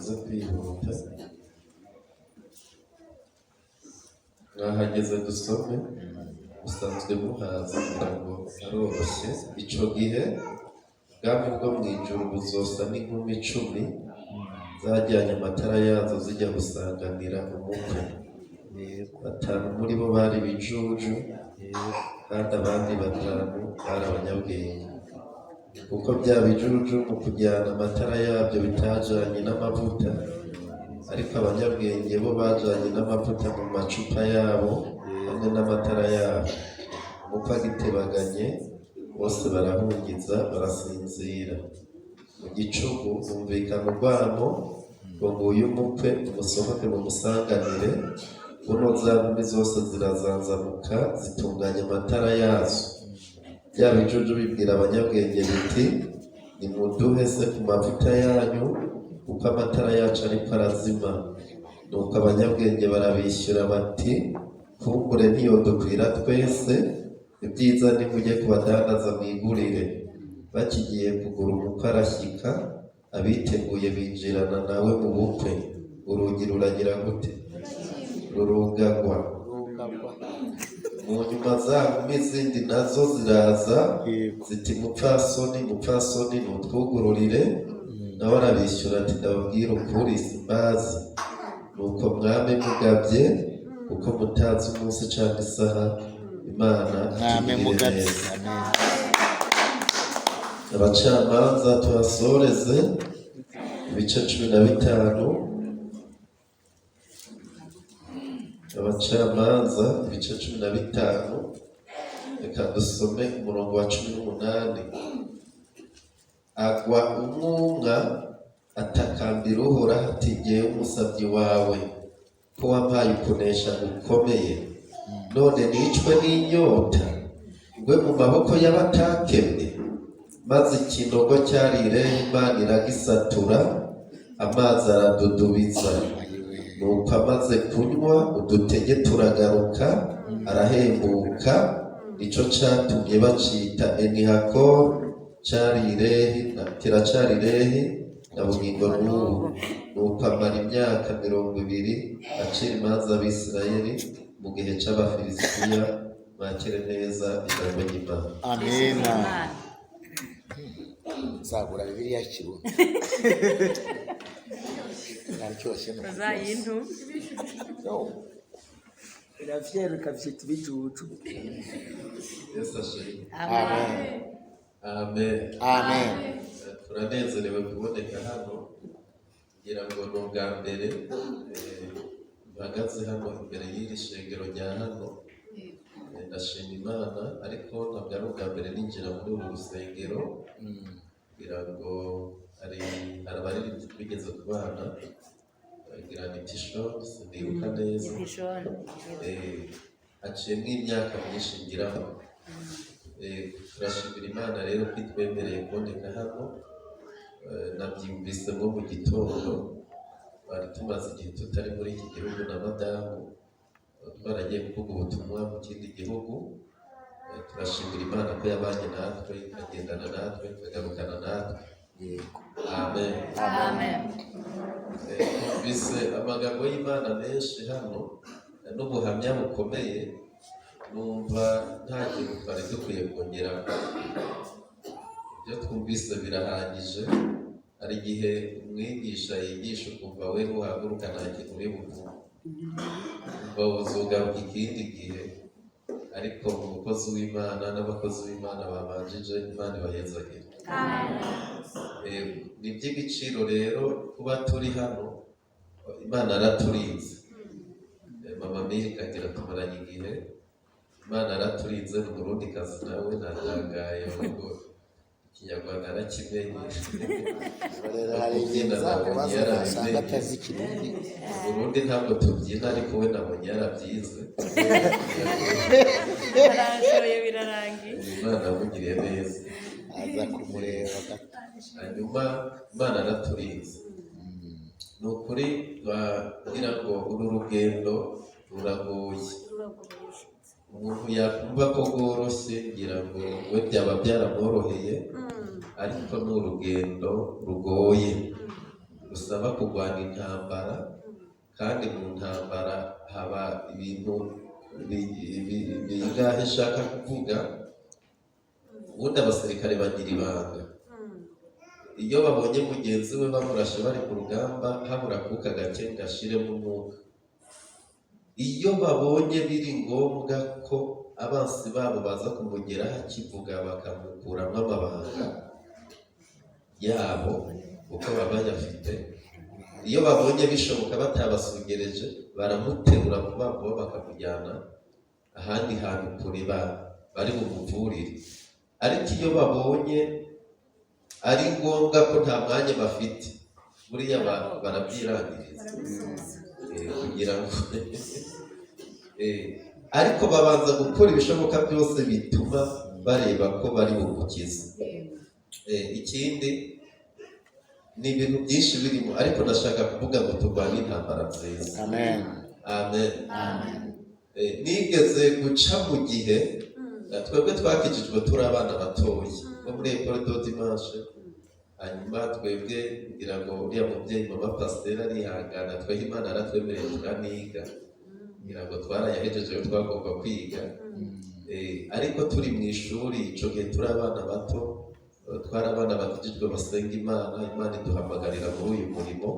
tuze kwihuta mwahageze dusome usanzwe muhazi kugira ngo aroroshye ico gihe ubwami bwo mu ijuru buzosa n'inkumi 10 zajyanye amatara yazo zijya gusanganira umukwe. 5 muri bo bari bijuju kandi abandi 5 bari abanyabwenge, kuko bya bijuju mu kujyana amatara yabyo bitajanye n'amavuta, ariko abanyabwenge bo bajanye n'amavuta mu macupa yabo hamwe n'amatara yabo. Umukwe agitebaganye bose barahungiza barasinzira. Mu gicuku humvikana urwamo ngo nguyu umukwe umusohoke mumusanganire, kuno za nkumi zose zirazanzamuka zitunganya amatara yazo. Bya bijuju bibwira abanyabwenge biti nimuduhe se ku mavuta yanyu kuko amatara yacu ariko arazima. Nuko abanyabwenge barabishyura bati kumbure ntiyodukwira twese, ibyiza nimujye kubadandaza mwigurire. Bakigiye kugura umukwe arashyika, abiteguye binjirana nawe mu bukwe. Urugi ruragira gute? Rurugagwa. Mu nyuma zabo n'izindi nazo ziraza ziti mupfasoni mupfasoni nutwugururire. Nawe arabishyura ati ndababwira ukuri simbazi. Nuko mwame mugabye kuko mutazi umunsi cyangwa isaha Imana itugirire neza. Abacamanza tuhasoreze ibice 15. Abacamanza ibice 15, reka dusome umurongo wa 18. Agwa umwumwa atakambira Uhoraho ati jyewe umusabyi wawe ko wampaye ukunesha gukomeye, none nicwe n'inyota ngwe mu maboko y'abatakebwe. Maze ikinogo cyari Irehe Imana iragisatura, amazi aradudubiza. Nuko amaze kunywa udutege turagaruka arahembuka. Nico catumye bacita Enihakor, cari Irehe kiracari Irehe na bugingo n'ubu. Nuko amara imyaka 20 acira imanza Abisirayeli mu gihe c'Abafilisitiya. Mwakire neza ijambo ry'Imana. Amina. Zagura Bibiliya Kirundi. Naryoshye no Zayintu. Iravyeruka vyita ibijuju. Yesu ashimwe. Amen. Amen. Amen. Turanezerewe kuboneka hano, kugira ngo ni ubwa mbere mpagaze hano imbere y'iri shengero rya hano. Ndashima Imana, ariko ntabwo ari ubwa mbere ninjira muri uru rusengero, kugira ngo hari abaririmbyi twigeze kubana bagira ni Tishon, sindibuka neza. Haciyemo imyaka myinshi ngiraho. Turashimira Imana rero ko itwemereye kuboneka hano. Nabyumvise nko mu gitondo, bari tumaze igihe tutari muri iki gihugu na madamu, twaragiye kuvuga ubutumwa mu kindi gihugu. Turashimira Imana ko yabanye natwe, ikagendana natwe, ikagarukana natwe. Amen. Amen. Twumvise amagambo y'Imana menshi hano n'ubuhamya bukomeye, numva nta kintu twari dukwiye kongera. Ibyo twumvise birahagije. Hari igihe umwigisha yigisha ukumva we uhaguruka nta kintu uri buvuge, umva uzogaruka ikindi gihe. Ariko umukozi w'Imana n'abakozi b'Imana babanjije, Imana ibahezagire. Ni iby'igiciro rero kuba turi hano. Imana araturinze. Mama Miri kagira tumaranye igihe. Imana araturinze. Ni Umurundikazi nawe natangaye, ahubwo Ikinyarwanda arakimenye. Hari igihe zakubaza ugasanga atazi Ikirundi. Uburundi ntabwo tubyina, ariko we nabonye yarabyize. Arashoboye birarangiye. Imana yamugiriye neza. Aza kumureba gato. Hanyuma Imana araturinze. Ni ukuri bagira ngo uru rugendo ruragoye. Umuntu yakumva ko rworoshye ngira ngo we byaba byaramworoheye, ariko ni urugendo rugoye. dusaba kurwana intambara, kandi mu ntambara haba ibintu bingahe nshaka kuvuga. Ubundi abasirikare bagira ibanga. Iyo babonye mugenzi we bamurashe bari ku rugamba, habura kuka gake gashiremo umwuka. Iyo babonye biri ngombwa ko abansi babo baza kumugera akivuga bakamukuramo amabanga yabo uko baba bayafite, iyo babonye bishoboka batabasugereje baramuterura vuba vuba bakamujyana ahandi hantu kure bari bumuvurire. Ariko iyo babonye ari ngombwa ko nta mwanya bafite, buriya barabyirangiriza kugira ngo ariko babanza gukora ibishoboka byose bituma bareba ko bari bumukize. Ikindi ni ibintu byinshi birimo, ariko ndashaka kuvuga ngo turwane intambara nziza. Amen. Amen. Nigeze guca mu gihe twebwe twakijijwe turi abana batoya bo muri Ecole de Dimanche. Hanyuma twebwe kugira ngo uriya mubyeyi mama pasiteri arihangana, twebwe Imana yaratwemereye turaniga, kugira ngo twarayahejeje yo twagomba kwiga. Ariko turi mu ishuri ico gihe turi abana bato, twari abana bakijijwe basenga Imana. Imana iduhamagarira muri uyu murimo,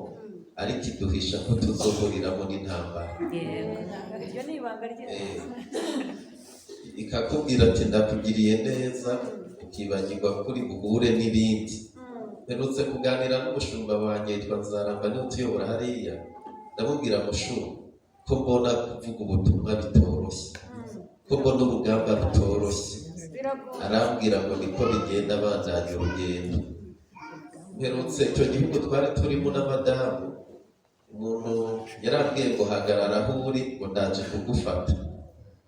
ariko iduhisha ko tuzohuriramo n'intambara. Iryo ni ibanga ryayo. Ikakubwira ati ndakugiriye neza, ukibagirwa kuri buhure n'ibindi. Mperutse kuganira n'umushumba wanjye yitwa Nzaramba, niwe utuyobora hariya. Ndamubwira mushumba ko mbona kuvuga ubutumwa bitoroshye, ko mbona urugamba rutoroshye. Arambwira ngo niko bigenda bandanya urugendo. Mperutse icyo gihugu twari turimo na madamu, umuntu yarambwiye ngo hagarara aho uri ngo ndaje kugufata.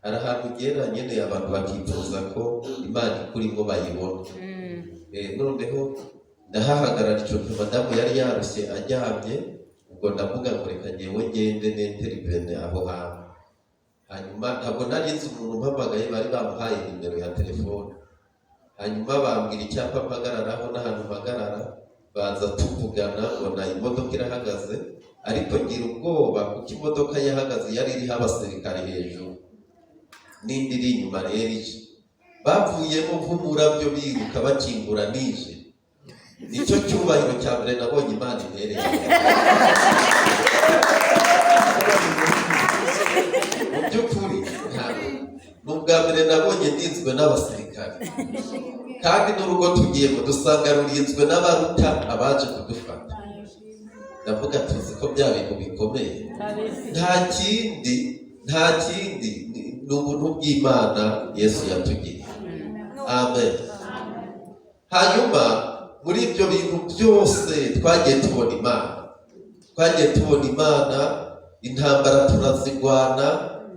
Hari ahantu ugera nyine abantu bakifuza ko Imana ikurimo bayibona. Noneho ndahahagarara, icyo gihe madamu yari yarushye aryamye, ubwo ndavuga ngo reka ngewe ngende n'interivene aho hantu. Hanyuma ntabwo nari nzi umuntu umpamagaye, bari bamuhaye nimero ya telefone. Hanyuma bambwira icyapa mpagararaho n'ahantu mpagarara, baza tuvugana, mbona imodoka irahagaze, ariko ngira ubwoba kuko imodoka yahagaze yari iriho abasirikare hejuru n'indi iri inyuma rero ije. Bavuyemo nk'umurabyo biruka bakingura nije. Nicyo cyubahiro cya mbere nabonye Imana impereye. Mu by'ukuri ni ubwa mbere nabonye ndinzwe n'abasirikare, kandi n'urugo tugiyemo dusanga rurinzwe n'abaruta abaje kudufata. Ndavuga tuzi ko bya bintu bikomeye, nta kindi ni ubuntu bw'Imana Yesu yatugiriye. Amen. Hanyuma muri ibyo bintu byose twagiye tubona Imana, intambara turazigwana,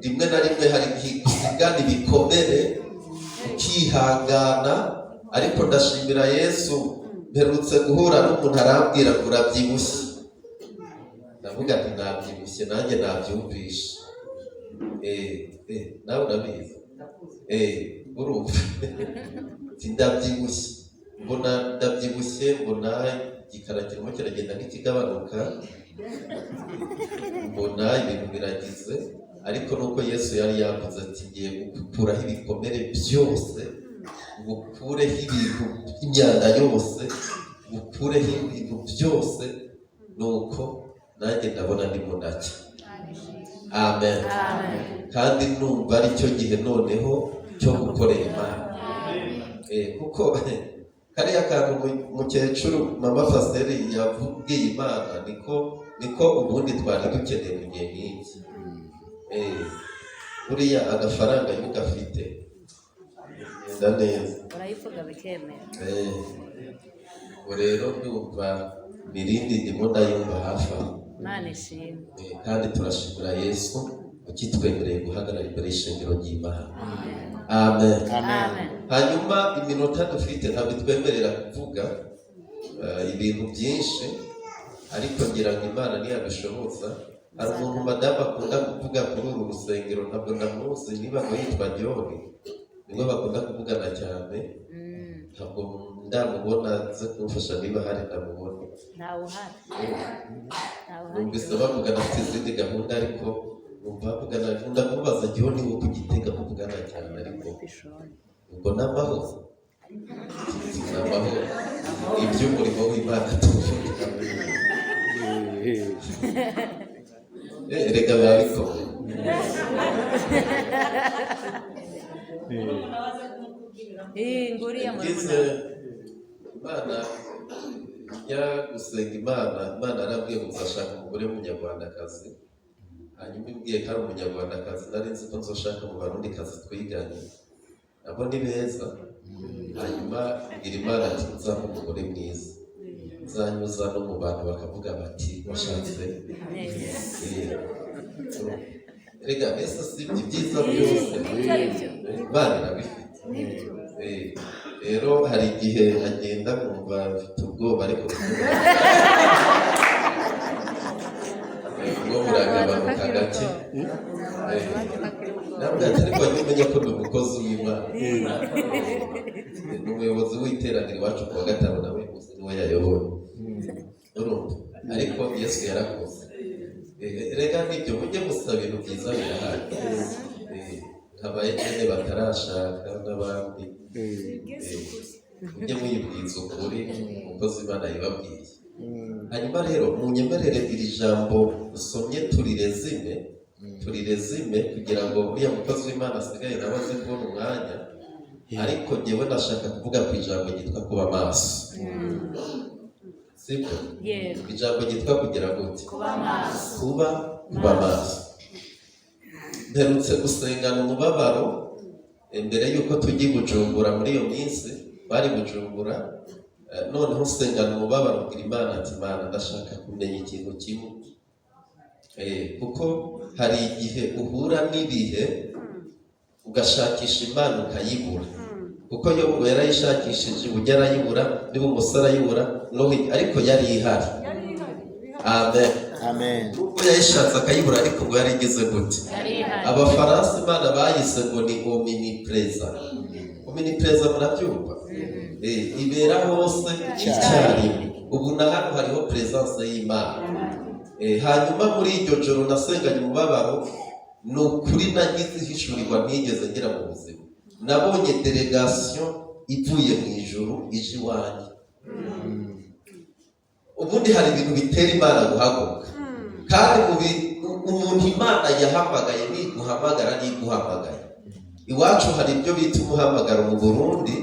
rimwe na rimwe hari gusigana ibikomere ukihangana, ariko ndashimira Yesu. Mperutse guhura n'umuntu arambwira ngo urabyibushye. Ndavuga ati nabyibushye, nanjye nabyumvishe. Nawe urabizi. Urumva ndabyibushye, mbona igikara kirimo kiragenda nk'ikigabanuka, mbona ibintu biragize. Ariko nuko Yesu yari yavuze ati ngiye gukuraho ibikomere byose, gukureho ibintu by'imyanda yose, gukureho ibintu byose. Nuko nanjye ndabona ndimo ndacya. Amen. Kandi numva ari cyo gihe noneho cyo gukorera Imana. Kuko kariya kantu mukecuru mama pasiteri yabwiye Imana niko ubundi twari dukeneye mu gihe nk'iki. Buriya agafaranga iyo ugafite ugenda neza, urayivuga bikemera. Ubwo rero ndumva mirindi ndimo ndayumva hafi aho. Imana ishimwe. Kandi turashimira Yesu ukitwemereye guhagarara imbere y'ishengero ry'Imana. Amen. Hanyuma iminota dufite ntabwo itwemerera kuvuga ibintu byinshi, ariko ngira ngo Imana ntiyabishoboza. Hari umuntu madamu akunda kuvuga kuri uru rusengero, ntabwo ndamuzi, niba ngo yitwa John, niwe bakunda kuvugana cyane. Ntabwo ndamubona ze kumfasha niba hari ndamubona ntawe uhari numvise bavugana afite izindi gahunda ariko numva bavugana nkunda kumubaza jyewe niba uko ugitega kuvugana cyane ariko ubwo n'amahoro n'amahoro iby'umurimo w'Imana tuvuga reka biba bikomeye nguriya ngize Imana njya gusenga Imana arambwiye ngo nzashaka umugore w'umunyarwandakazi, hanyuma imbwiye ko ari umunyarwandakazi nari nzi ko nzoshaka mu barundikazi twiganye nabo ni beza, hanyuma mbwira Imana ati nzampa umugore mwiza nzanyuza no mu bantu bakavuga bati washatse rega mbese si ibyiza byose Imana irabifite. Rero hari igihe agenda nkumva mfite ubwoba ariko ubwo buragabanuka gake ntabwo atari ko umenya ko ni umukozi w'Imana, ni umuyobozi w'iteraniro iwacu ku wa gatanu nawe niwe yayoboye urumva, ariko Yesu yarakoze. Rega nibyo mujye musaba ibintu byiza birahari, nk'abayekene batarashaka n'abandi mujye muyibwiza ukuri umukozi Imana yibabwiye. Hanyuma rero munyemerere iri jambo dusomye turirezime kugira ngo uriya mukozi w'Imana asigaye nawe aze kubona umwanya, ariko jyewe ndashaka kuvuga ku ijambo ryitwa kuba maso. Sibyo? Ijambo ryitwa kugira gute? Kuba maso. Mperutse gusengana umubabaro mbere y'uko tujya i Bujumbura muri iyo minsi, bari Bujumbura, noneho usengana umubabaro mbwira Imana ati Imana ndashaka kumenya ikintu kimwe, kuko hari igihe uhura n'ibihe ugashakisha Imana ukayibura, kuko yo ngo yarayishakishije uburyo arayibura, niba umusore ayibura ariko yari ihari. Amen. Nubwo yayishatse akayibura ariko ngo yari igeze gute? Abafaransa Imana bayise ngo ni omnipresent. Omnipresent murabyumva? Ibera hose icyarimwe. Ubu na hano hariho presence y'Imana. Hanyuma muri iryo joro nasenganye umubabaro, ni ukuri nagize ihishurirwa ntigeze ngira mu buzima. Nabonye delegation ivuye mu ijuru ije iwanjye. Ubundi hari ibintu bitera Imana guhaguruka, kandi umuntu Imana yahamagaye niguhamagara niguhamagaye. Iwacu hari ibyo bita umuhamagaro mu Burundi,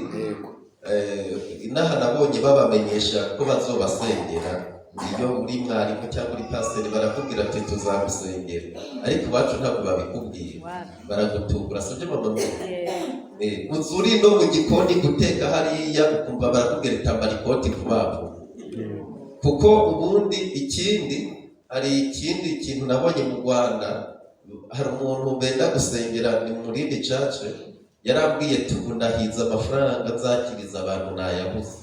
inaha nabonye babamenyesha ko bazobasengera. Iyo uri mwarimu cyangwa uri pasiteri barakubwira ati tuzagusengera, ariko iwacu ntabwo babikubwira, baragutungura. sibyo mama? Uzuri no mu gikoni guteka hariya ukumva barakubwira itambara ikoti ku babo, kuko ubundi hari ikindi kintu nabonye mu Rwanda. Hari umuntu benda gusengera ni muri church, yarambwiye tugunahiza amafaranga nzakiriza abantu nayabuze,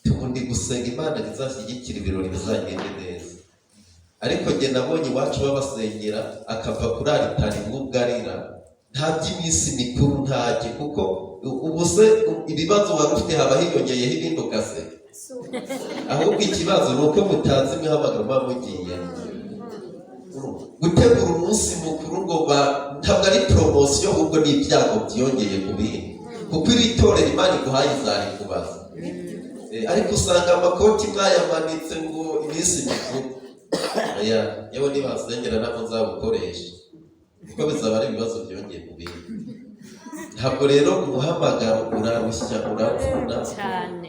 tugundi gusenga Imana izashyigikira ibirori bizagende neza. Ariko jye nabonye iwacu babasengera akava kuri aritari mwugarira, nta by'iminsi mikuru ntacyo, kuko ubuse ibibazo wari ufite haba hiyongeyeho ibindi ugaseka. Ahubwo ikibazo ni uko mutazi imihamagaro muba mugiye gutegura umunsi mukuru, ngo ntabwo ari poromosiyo, ahubwo ni ibyago byiyongeye ku bindi, kuko iri torero Imana iguhaye izari kubaza. Ariko usanga amakoti mwayamanitse ngo iminsi mikuru, yewe nibasengera ntabwo nzabukoresha, kuko bizaba ari ibibazo byiyongeye ku bindi. Ntabwo rero umuhamagaro urarushya, uravuna cyane,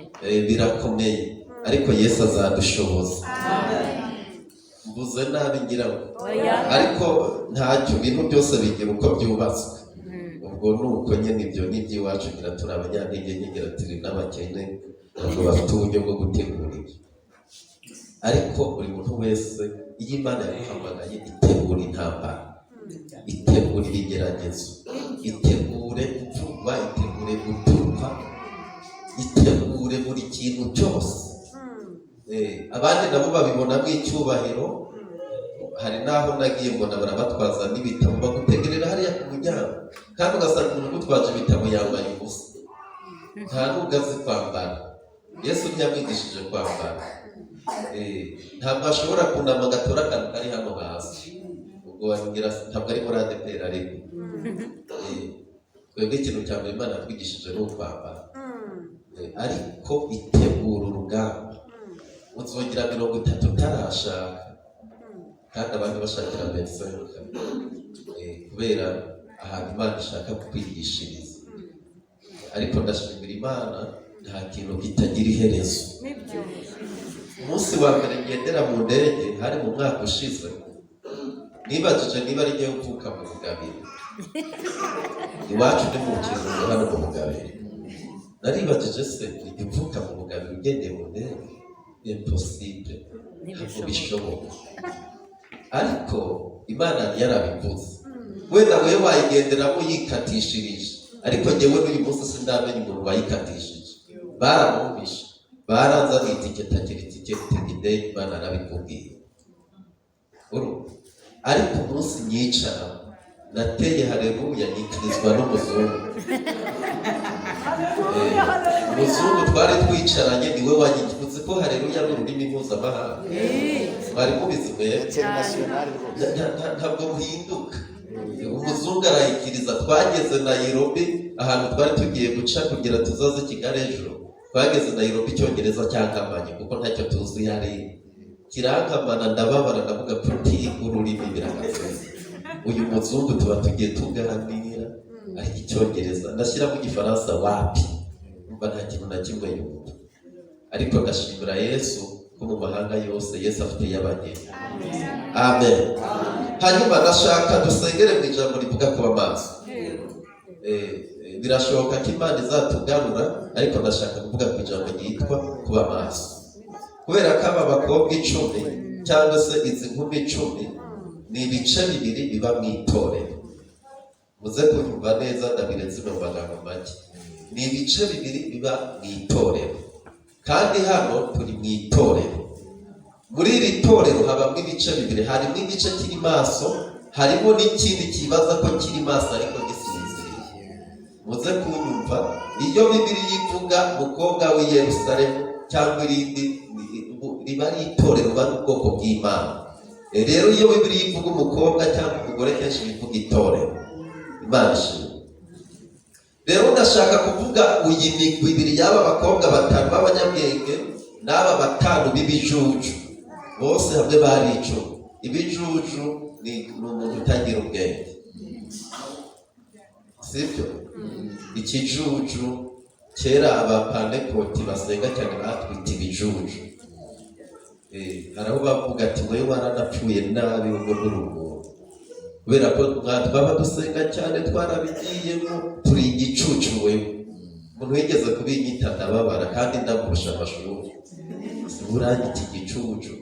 birakomeye, ariko Yesu azadushoboza. Mbuze nabi ngira ngo, ariko ntacyo, ibintu byose bigira uko byubatswe. Ubwo ni uko nyine ibyo n'iby'iwacu ngira turi abanyantege ngira turi n'abakene, ntabwo bafite uburyo bwo gutegura ibyo. Ariko buri muntu wese iyo Imana yamuhamagaye, itegura intambara, itegura ibigeragezo, itegure gupfurwa, itegure gutuka, itegure buri kintu cyose. Abandi nabo babibonamo icyubahiro. Hari naho nagiye mbona barabatwaza n'ibitabo bagutegerera hariya ku muryango, kandi ugasanga umuntu ugutwaje ibitabo yambaye ubusa, nta nubwo azi kwambara. Yesu ntiyamwigishije kwambara. Ntabwo ashobora kunama agatora akantu kari hano hasi, ubwo wagira ntabwo ari muri ADPR ariko twebwe ikintu cya mbere Imana yatwigishije ni ukwambara. Ariko itegura urugamba, uzongera 30 utarashaka kandi abantu bashakira bensenka, kubera ahantu Imana ishaka kukwigishiriza. Ariko ndashimira Imana, nta kintu kitagira iherezo. Umunsi wa mbere ngendera mu ndege hari mu mwaka ushize, nibajije niba ari njyewe mvuka mu Bugabire. Iwacu ni mu Kirundo hano mu Bugabire. Naribajije se mvuka mu Bugabire ugendeye mu ndege? Impossible, ntabwo bishoboka. Ariko Imana yarabivuze. Wenda wewe wayigenderamo yikatishirije, ariko njyewe n'uyu munsi sindamenya umuntu wayikatishije. Baramwumvishe, baranzaniye itike indege, Imana arabikubwiye. Ariko umunsi nyicara nateye haleluya nikirizwa n'umuzungu. Umuzungu twari twicaranye niwe wanyitse ko haleluya ari ururimi mpuzamahanga. Bari mubizi mwebwe ntabwo buhinduka. Umuzungu arayikiriza. Twageze Nairobi, ahantu twari tugiye guca kugira tuzaze Kigali ejo. Twageze Nairobi, icyongereza cyankamanye kuko ntacyo tuzi yari kirankamana. Ndababara ndavuga puti ururimi birakaze. Uyu muzungu tuba tugiye tuganira ariko icyongereza ndashyira mu gifaransa wapi, umva nta kintu na kimwe yumva. Ariko ndashimira Yesu ko mu mahanga yose Yesu afite yabageni. Amen. Hanyuma ndashaka dusengere mu ijambo rivuga kuba maso. Birashoboka ko Imana izatugarura, ariko ndashaka kuvuga ku ijambo ryitwa kuba maso. Kubera ko aba bakobwa 10 cyangwa se izi nkumi 10 ni ibice bibiri biba mu itorero. Muze kunyumva neza, ndabiretse mu magambo make. Ni ibice bibiri biba mu itorero, kandi hano turi mu itorero. Muri iri torero habamo ibice bibiri. Harimo igice kiri maso, harimo n'ikindi kibaza ko kiri maso ariko gisinziriye. Muze kunyumva, iyo Bibiliya ivuga umukobwa w'i Yerusalemu cyangwa irindi, riba ari itorero, riba ari ubwoko bw'Imana. Rero iyo Bibiliya ivuga umukobwa cyangwa umugore, kenshi bivuga itorero. Imana ishimwe. Rero ndashaka kuvuga iyi migwi ibiri y'aba bakobwa 5 b'abanyabwenge n'aba 5 b'ibijuju. Bose hamwe bari 10. Ibijuju ni umuntu utagira ubwenge, sibyo? Ikijuju kera abapanekoti basenga cyane batwita ibijuju. Hari aho bavuga ati wewe waranapfuye nabi ubwo n'urugo, kubera ko twaba dusenga cyane twarabigiyemo, turi igicucu wewe. Umuntu wigeze kubinyita ndababara kandi ndamurusha amashuri. Buranyita igicucu.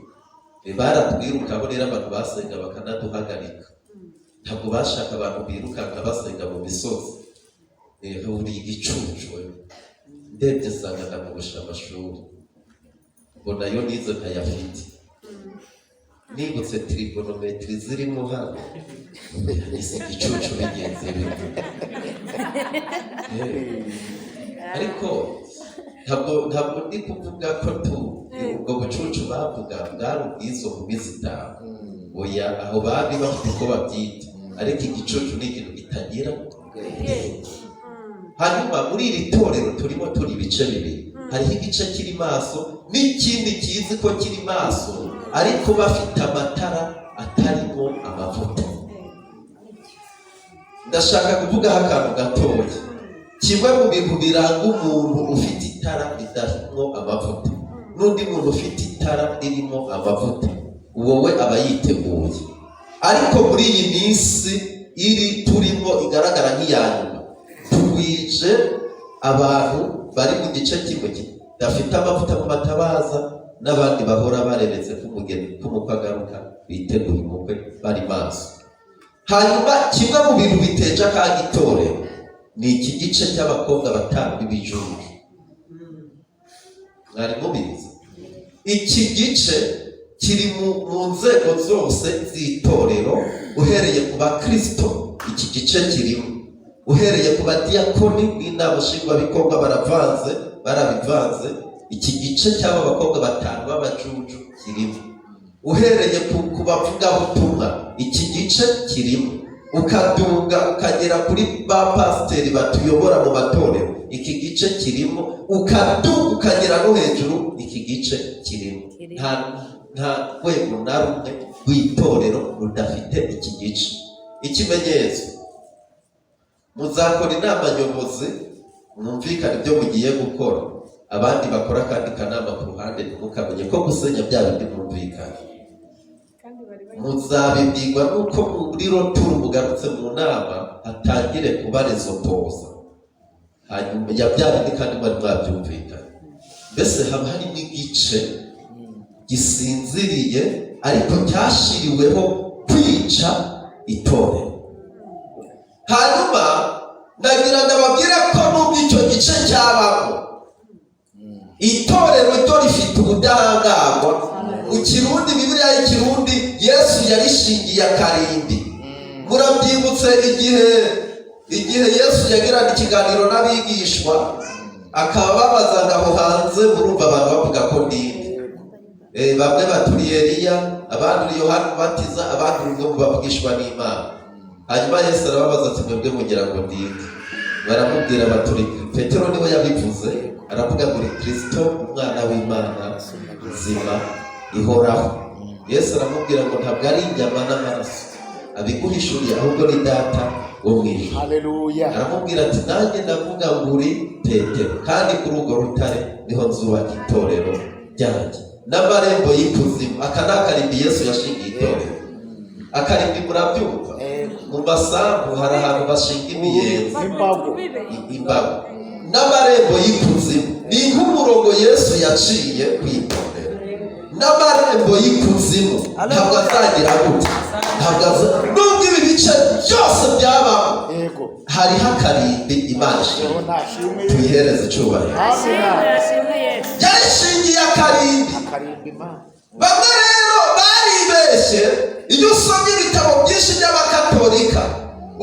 Baratwirukaho rero abantu basenga bakanaduhagarika. Ntabwo bashaka abantu birukanka basenga mu misozi. Uri igicucu wewe. Ndebye nsanga ndamurusha amashuri, mbona yo nizo ntayafite. Nibutse trigonometri zirimo hano, isi igicucu bigenze bimwe. Ariko ntabwo ndi kuvuga ko ubwo bucucu bavuga bwari ubwizo mu bizitanga. Oya, aho bari bafite ko babyita, ariko igicucu ni ikintu kitagira. Hanyuma muri iri torero turimo turi ibice bibiri. Hariho igice kiri maso n'ikindi kizi ko kiri maso ariko bafite amatara atarimo amavuta. Ndashaka kuvugaho akantu gatoya. Kimwe mu bintu biranga umuntu ufite itara ritarimo amavuta n'undi muntu ufite itara ririmo amavuta, wowe aba yiteguye. Ariko muri iyi minsi iri turimo igaragara nk'iyanyuma, tuwije abantu bari mu gice kimwe kidafite amavuta mu matabaza, n'abandi bahora bareretse k'umugeni k'umukwe agaruka biteguye umukwe bari maso. Hanyuma kimwe mu bintu biteje akaga itorero ni iki gice cy'abakobwa 5 b'ibijuju. Mwari mubizi? Iki gice kiri mu nzego zose z'itorero, uhereye ku bakristo iki gice kirimo, uhereye ku badiyakoni n'inama nshingwabikorwa barabivanze. iki gice cy'aba bakobwa batanu b'abajuju kirimo. Uhereye ku bavugabutumwa iki gice kirimo, ukaduga ukagera kuri ba pasiteri batuyobora mu matorero iki gice kirimo, ukaduga ukagera no hejuru iki gice kirimo. Nta rwego na rumwe rw'itorero rudafite iki gice. Ikimenyetso, muzakora inama nyobozi mwumvikane ibyo mugiye gukora, abandi bakora akandi kanama ku ruhande, ntimukamenye ko gusenya bya bindi mwumvikane. Muzabibwirwa nuko muri roturu mugarutse mu nama hatangire kuba rezopoza, hanyuma ya bya bindi kandi mwari mwabyumvikane. Mbese haba harimo igice gisinziriye ariko cyashiriweho kwica itorero. Hanyuma ndagira ndababwira ko nubwo icyo gice cyabamo, itorero ryo rifite ubudahangarwa. Mu Kirundi, Bibiliya y'Ikirundi Yesu yarishingiye akarimbi. Murabyibutse igihe Yesu yagirana ikiganiro n'abigishwa, akababazaga aho hanze, murumva abantu bavuga ko ndinde. Bamwe baturiye Eliya, abandi uri Yohana Umubatiza, abandi uri mu bavugishwa n'Imana. Hanyuma Yesu arababaza ati mwebwe mugira ngo ndinde? Baramubwira baturi Petero niwe yabivuze, aravuga ngo uri Kristo umwana w'Imana nzima ihoraho. Yesu aramubwira ngo ntabwo ari inyama n'amaraso abiguhishuriye, ahubwo ni Data wo mu ijuru. Haleluya. Aramubwira ati nanjye ndavuga ngo uri Petero, kandi kuri urwo rutare niho nzubaka itorero ryanjye, n'amarembo y'ikuzimu. Aka ni akarimbi Yesu yashingiye itorero. Akarimbi murabyumva, mu masambu hari ahantu bashinga imiyenzi, imbago. N'amarembo y'ikuzimu ni nk'umurongo Yesu yaciye ku itorero. N'amarembo y'ikuzimu ntabwo azagira gute, nubwo ibi bice byose byabaho, hariho akarimbi Imana ishimwe, tuyihereze icyubahiro. Yarishingiye akarimbi. Bamwe rero baribeshye. Iyo usomye ibitabo byinshi by'abakatolika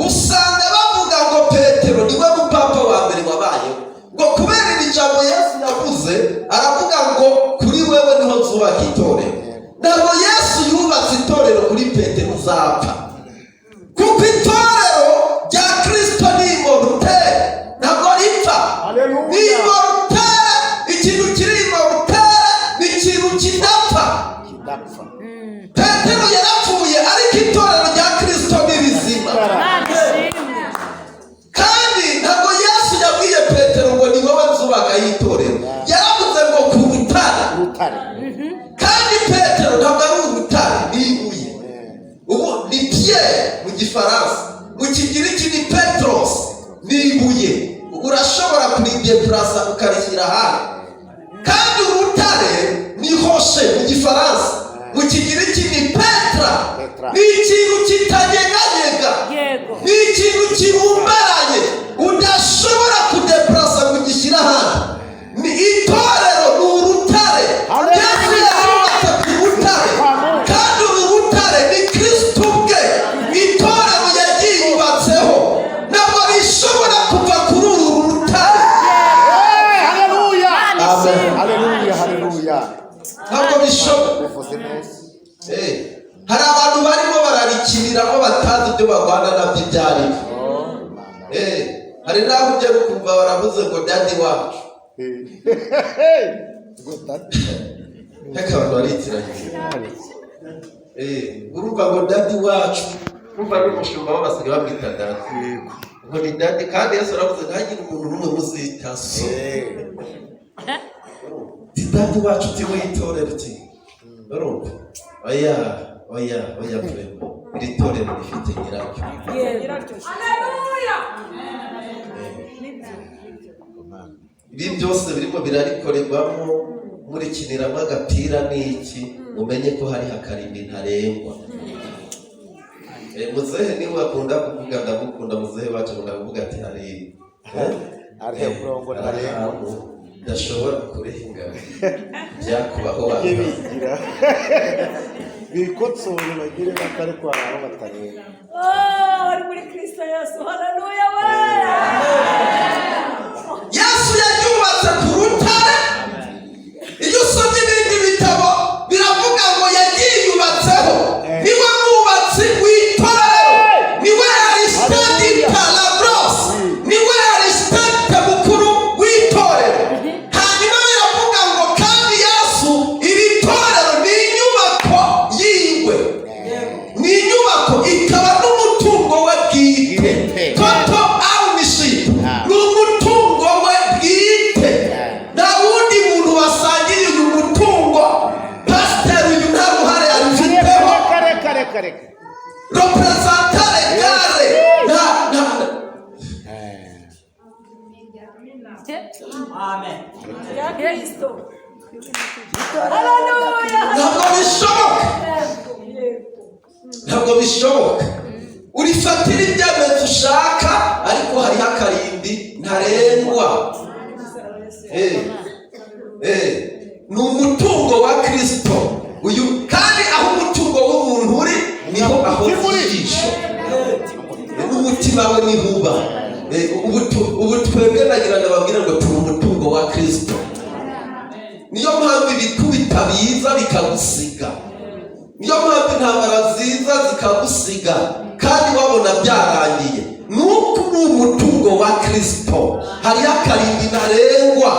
usanga bavuga ngo Petero niwe mupapa wa mbere wabayeho, ngo kubera iri jambo Yesu yavuze, aravuga ngo kuri wewe niho nzubaka itorero. Ntabwo Yesu yubatse itorero kuri Petero uzapfa, kuko itorero rya Kristo ni immortel, ntabwo ripfa. Ni immortel. Ikintu kiri immortel ni ikintu kidapfa. Petero yarapfuye, ariko itorero rya Kristo ni rizima. Kandi ntabwo Yesu yabwiye Petero ngo ni wowe nzubaka itorero, yaravuze ngo ku rutare. Kandi Petero ntabwo ari urutare, ni ibuye. Ubu ni Pierre mu Gifaransa, mu Kigiriki ni Petros, ni ibuye. Urashobora kurideplasa ukarishyira hano. Kandi urutare ni Roche mu Gifaransa, mu Kigiriki ni Petra. Ni ikintu kitanyeganyega, ni ikintu kibumbaranye, udashobora kudeplasa kugishyira hano. Ni itorero, ni urutare. Yesu yarubatse ku rutare, kandi uru rutare ni Kristo ubwe. Itorero yaryiyubatseho, ntabwo rishobora kuva kuri uru rutare. Haleluya. Haleluya. Haleluya. Ntabwo bishobora. Hari abantu barimo bararikiniramo batazi ibyo barwana nabyo ibyo ari byo. Hari n'aho ujya kumva baravuze ngo dadi wacu. Reka abantu baritiranye. Urumva ngo dadi wacu, urumva n'umushumba we basigaye bamwita dadi. Ngo ni dadi, kandi Yesu aravuze ntihagire umuntu n'umwe muzita so. Dadi wacu tiwe itorero ti. Urumva? Oya vrema. Iri torero rifite nyiracyo. Haleluya. Ibi byose birimo birarikorerwamo, murikiniramo agapira n'iki, mumenye ko hari akarimbi ntarengwa. Muzehe niwe akunda kuvuga ndamukunda, muzehe wacu ndavuga ati hari umurongo ntarengwa ndashobora kurenga byakubaho wabigira. bikotsoye bagire bakare kwa aho batareba. Ari muri Kristo Yesu. Haleluya. Yesu yaryubatse ku rutare, representare gare Amen. Ya Kristo. Haleluya. ntabwo bishoboka urifatira ibyemezo ushaka ariko hariho akarimbi ntarengwa. Ni umutungo wa Kristo uyu, kandi aho umutungo w'umuntu uri niho aho ijisho n'umutima we niho uba. Ubu twebwe nagira ngo babwire ngo turi umutungo wa Kristo. Niyo mpamvu ibikubita biza bikagusiga, niyo mpamvu intambara ziza zikagusiga kandi wabona byarangiye. Nuko uri umutungo wa Kristo, hariho akarimbi ntarengwa,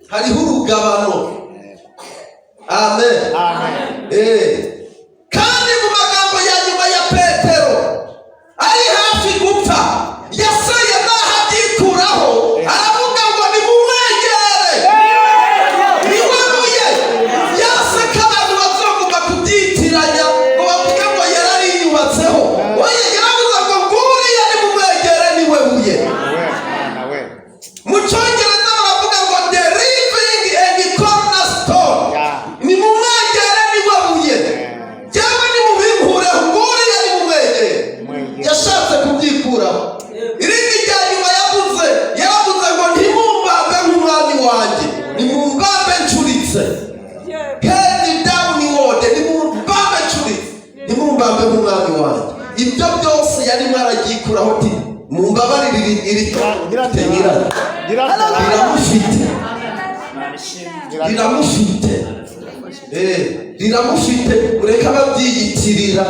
hariho urugabano. Amen. Kandi mu magambo ya nyuma ya Petero ari hafi gupfa, yasaye naho abyikuraho, aravuga ngo nimumwegere, niwe buye yaseka abantu bazoguma kubyitiranya ngo bavuge ngo yarariyubatseho. Oya, yaravuze ngo nguriya nimumwegere, niwe buye. Mu Cyongereza baravuga ngo the living and the cornerstone, nimumwegere, niwe buye. Cyangwa nimubimpureho, nguriya nimumwegere. Yashatse kubyikuraho. Irindi rya nyuma yaravuze ngo ntimumbambe nk'umwami wanjye, nimumbambe ncuritse. Head downward, nimumbambe ncuritse, nimumbambe nk'umwami wanjye. Ibyo byose yarimo arabyikuraho ati mumbabarire iri riramufite ureka babyiyitirira.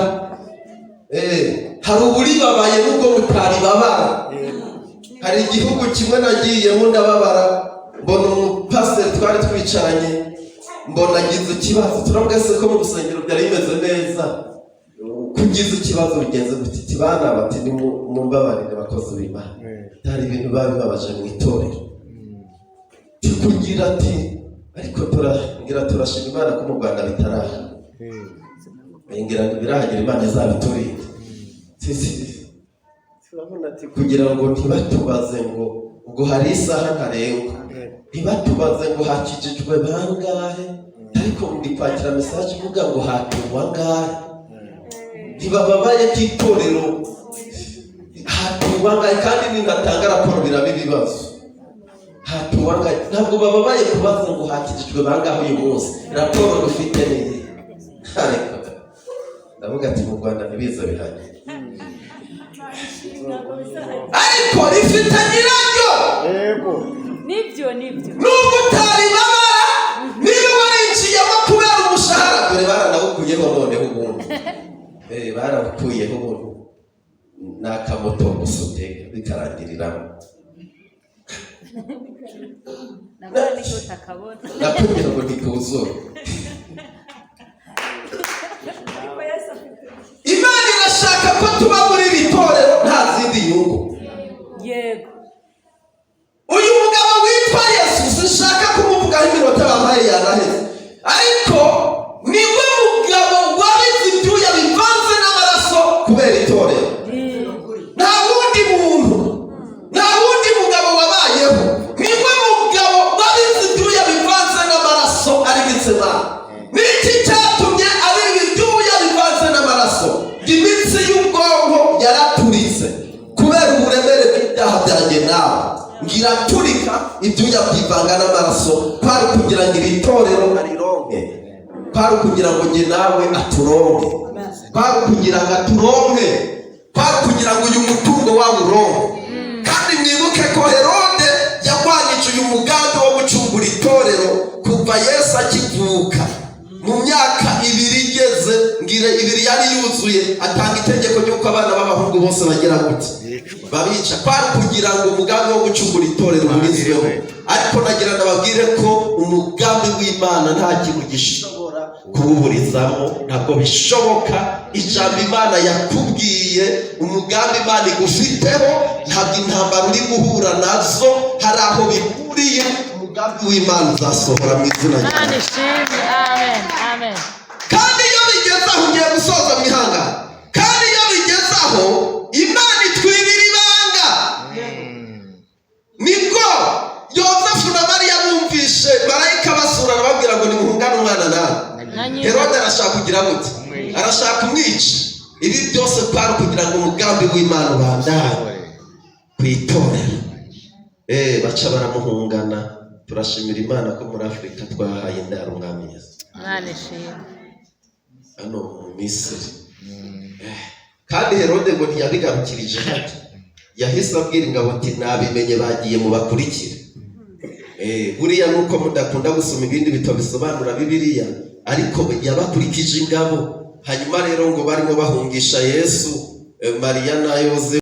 Hari uburibabaye nubwo mutaribabara. Hari igihugu kimwe nagiyemo ndababara, mbona umupasiteri twari twicaranye, mbona agize ikibazo. Turavuga se ko mu rusengero byari bimeze neza, kugize ikibazo bigenze gutiti bana bati nimumbabarire bakozi b'Imana. Hari ibintu babibabaje mu itorero. Tukugira ati ariko turashima Imana ko mu Rwanda bitaraha. Ngira ngo birahagera, Imana izabiturinde. Turabona ati kugira ngo ntibatubaze ngo hari isaha ntarengwa, ntibatubaze ngo hakijijwe bangahe, ariko ndi kwakira message ivuga ngo hatuwe angahe. Ntibababaye k'itorero hatuwe angahe, kandi ninatanga raporo biraba ibibazo. Hatuwe angahe, ntabwo bababaye kubaza ngo hakijijwe bangahe uyu munsi. Raporo dufite n'iyi. Ariko ndavuga ati mu Rwanda ntibiza bihanye, ariko rifite nyiraryo. Nibyo nubwo utaribabara, niba warinjiyemo kubera umushahara, dore baranawukuyeho noneho ubundi. Barawukuyeho ubundi ni akamoto gusa utega bikarangiriramo. Nakubwira ngo ntikuzure. Imana irashaka ko tuba muri iri torero nta zindi nyungu. Yego. Uyu mugabo witwa Yesu sinshaka kumuvugaho iminota bampaye yanaheze, ariko niwe mugabo wabize ibyuya bivanze n'amaraso kubera itorero. Nta wundi muntu, nta wundi mugabo wabayeho. Niwe mugabo wabize ibyuya bivanze n'amaraso ari Getsemani. Niki cyatumye abiba ibyuya bivanze n'amaraso? Imitsi y'ubwonko yaraturitse kubera uburemere bw'ibyaha byanjye nawe. Ngiraturika ibyuya byivanga n'amaraso, kwari kugira ngo iri torero arironke, kwari kugira ngo njye nawe aturonke, kwari kugira ngo aturonke, kwari kugira ngo uyu mutungo wawuronke. Kandi mwibuke ko Herode yarwanyije uyu mugambi wo gucungura itorero kuva Yesu akivuka. Mu myaka 2 igeze, ngira 2 yari yuzuye, atanga itegeko ry'uko abana b'abahungu bose bagera gute babica, kwari kugira ngo umugambi wo gucungura itorero uburizweho. Ariko nagira nababwire ko umugambi w'Imana nta kintu gishobora kububurizamo, ntabwo bishoboka. Ijambo Imana yakubwiye, umugambi Imana igufiteho, ntabwo intambara uri guhura nazo hari aho bihuriye. Umugambi w'Imana uzasohora mu izina ryawe. Amen. Kandi iyo bigeze aho ugiye gusoza Herode arashaka kugira gute? Arashaka kumwica. Ibi byose kwari kugira ngo umugambi w'Imana ubandanye kwitorera. Baca baramuhungana. Turashimira Imana ko muri Afrika twahaye indaro umwami Yesu. Hano mu Misiri. Kandi Herode ngo ntiyabigarukirije hati. Yahise abwira ingabo ati nabimenye bagiye mu bakurikira. Buriya nuko mudakunda gusoma ibindi bitabo bisobanura Bibiliya, ariko yabakurikije ingabo. Hanyuma rero ngo barimo bahungisha Yesu, Mariya na Yozefu